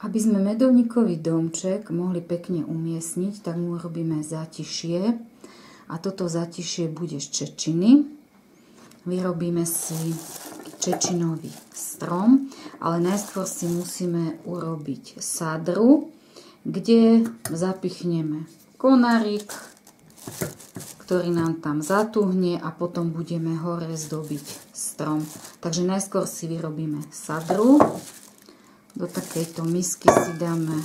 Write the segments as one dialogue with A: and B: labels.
A: Aby sme medovníkový domček mohli pekne umiestniť, tak mu robíme zátišie. A toto zátišie bude z čečiny. Vyrobíme si čečinový strom, ale najskôr si musíme urobiť sadru, kde zapichneme konárik, ktorý nám tam zatuhne a potom budeme hore zdobiť strom. Takže najskôr si vyrobíme sadru. Do takejto misky si dáme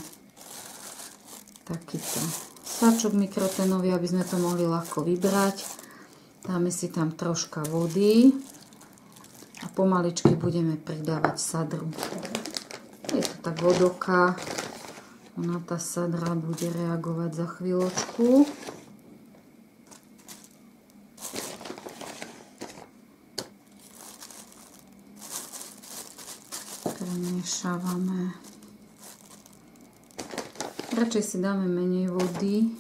A: takýto sáčok mikrotenový, aby sme to mohli ľahko vybrať. Dáme si tam troška vody a pomaličky budeme pridávať sadru. Je to tak vodoká, ona tá sadra bude reagovať za chvíľočku. Premiešávame. Radšej si dáme menej vody.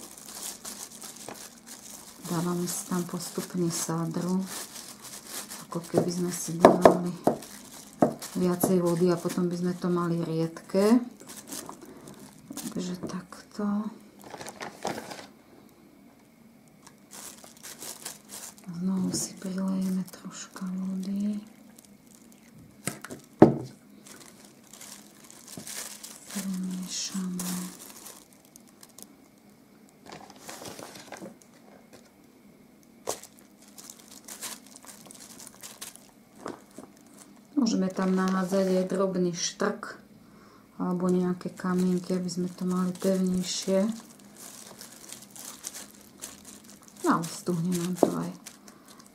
A: Dávame si tam postupne sádru. Ako keby sme si dávali viacej vody a potom by sme to mali riedke. Takže takto. Znovu si prilejeme troška vody. Premiešame. Môžeme tam nahádzať aj drobný štrk alebo nejaké kamienky, aby sme to mali pevnejšie. No, stuhne nám to aj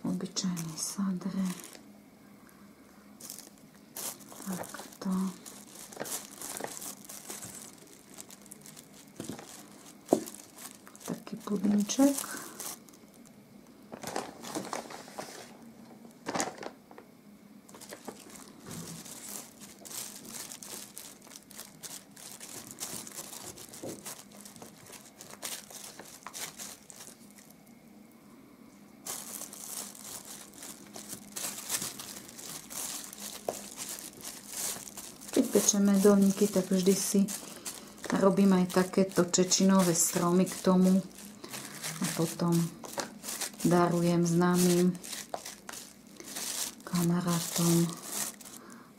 A: v obyčajnej sadre. Takto. Taký pudinček. Keď pečeme medovníky, tak vždy si robím aj takéto čečinové stromy k tomu a potom darujem známym kamarátom.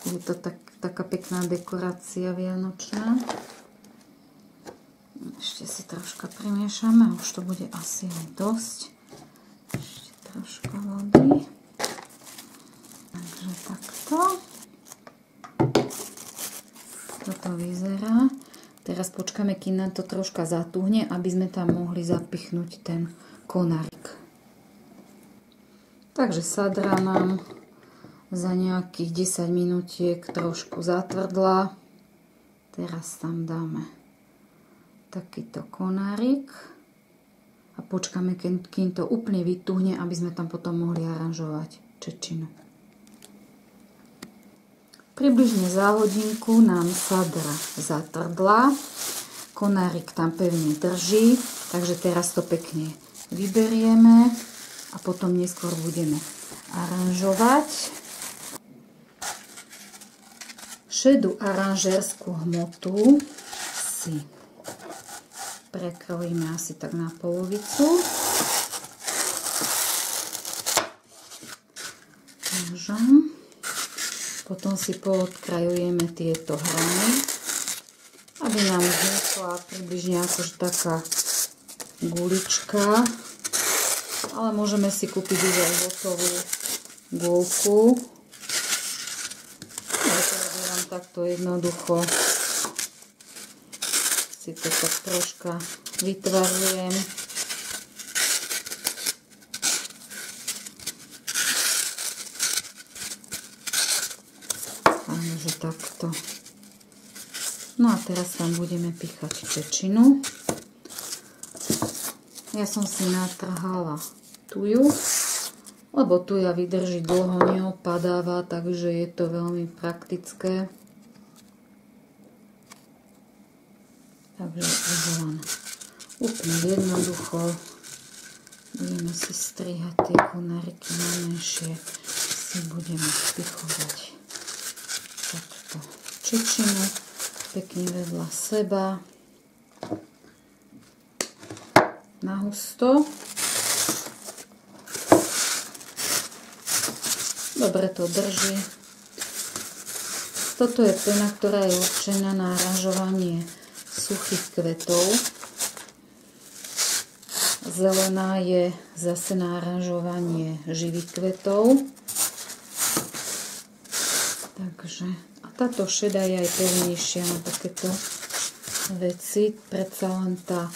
A: Je to taká pekná dekorácia vianočná. Ešte si troška primiešame, už to bude asi aj dosť. Ešte troška vody. Takže takto. Toto vyzerá. Teraz počkáme, kým nám to troška zatuhne, aby sme tam mohli zapichnúť ten konárik. Takže sadra nám za nejakých 10 minútiek trošku zatvrdla. Teraz tam dáme takýto konárik a počkáme, kým to úplne vytuhne, aby sme tam potom mohli aranžovať čečinu. Približne za hodinku nám sadra zatvrdla, konárik tam pevne drží, takže teraz to pekne vyberieme a potom neskôr budeme aranžovať. Šedú aranžérskú hmotu si prekrojíme asi tak na polovicu. Nožom. Potom si poodkrajujeme tieto hrany, aby nám vznikla približne akože taká gulička, ale môžeme si kúpiť už aj hotovú gulku. Ja to robím takto jednoducho. Si to tak troška vytvarujem. Takže takto. No a teraz tam budeme pichať čečinu. Ja som si natrhala tuju, lebo tuja vydrží dlho, neopadáva, takže je to veľmi praktické. Takže uvoľané. Úplne jednoducho. Budeme si strihať tie konáriky na menšie. Si budeme pichovať takto čečinu. pekne vedľa seba. Na husto. Dobre to drží. Toto je pena, ktorá je určená na aranžovanie suchých kvetov. Zelená je zase na aranžovanie živých kvetov. Takže, a táto šedá je aj pevnejšia na takéto veci. Predsa len tá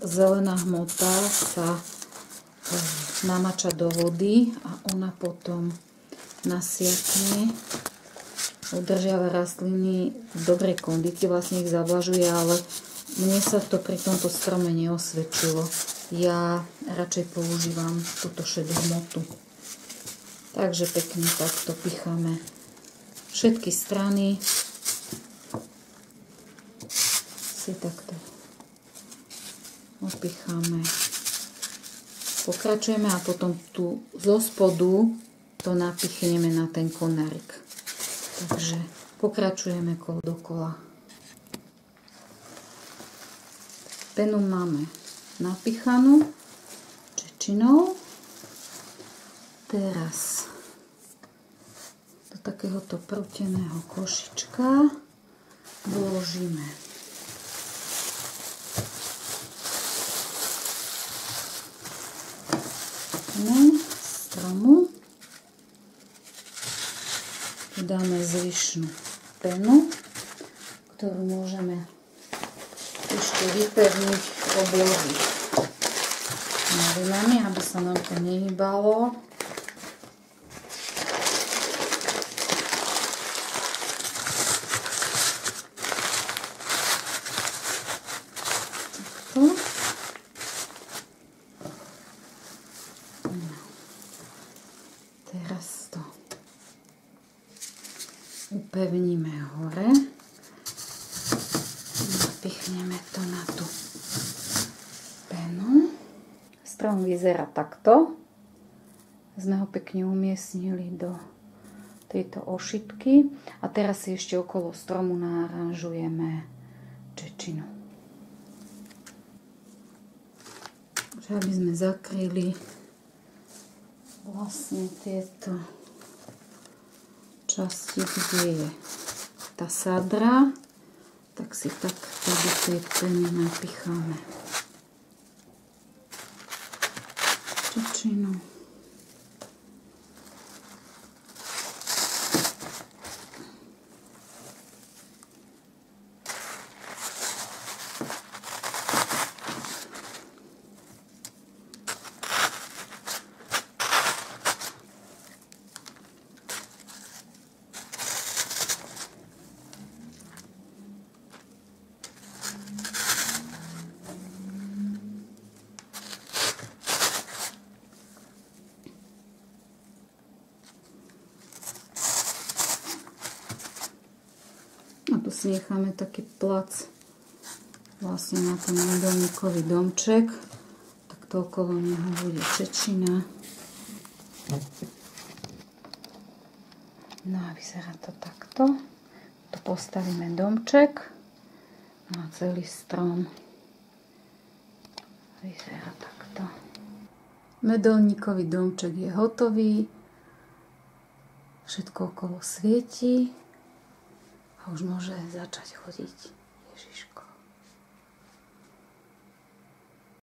A: zelená hmota sa namača do vody a ona potom nasiakne. Udržiava rastliny v dobrej kondícii, vlastne ich zavlažuje, ale mne sa to pri tomto strome neosvedčilo. Ja radšej používam túto šedú hmotu. Takže pekne takto picháme všetky strany. Si takto opicháme. Pokračujeme a potom tu zo spodu to napichneme na ten konárik. Takže pokračujeme kolo dokola. Penu máme napichanú čečinou. Teraz do takéhoto prúteného košička vložíme stromu. Dáme zvyšnú penu, ktorú môžeme ešte vypevniť, obložiť novinami, aby sa nám to nehýbalo. Takto. Teraz to upevníme hore. Napichneme to na tú penu. Strom vyzerá takto. Sme ho pekne umiestnili do tejto ošipky. A teraz si ešte okolo stromu naaranžujeme čečinu. Aby sme zakryli vlastne tieto časti, kde je tá sadra, tak si takto do tej peny napicháme čečinu. A tu si necháme taký plac vlastne na ten medelníkový domček. Takto okolo neho bude čečina. No a vyzerá to takto. Tu postavíme domček a celý strom vyzerá takto. Medelníkový domček je hotový. Všetko okolo svieti. A už môže začať chodiť.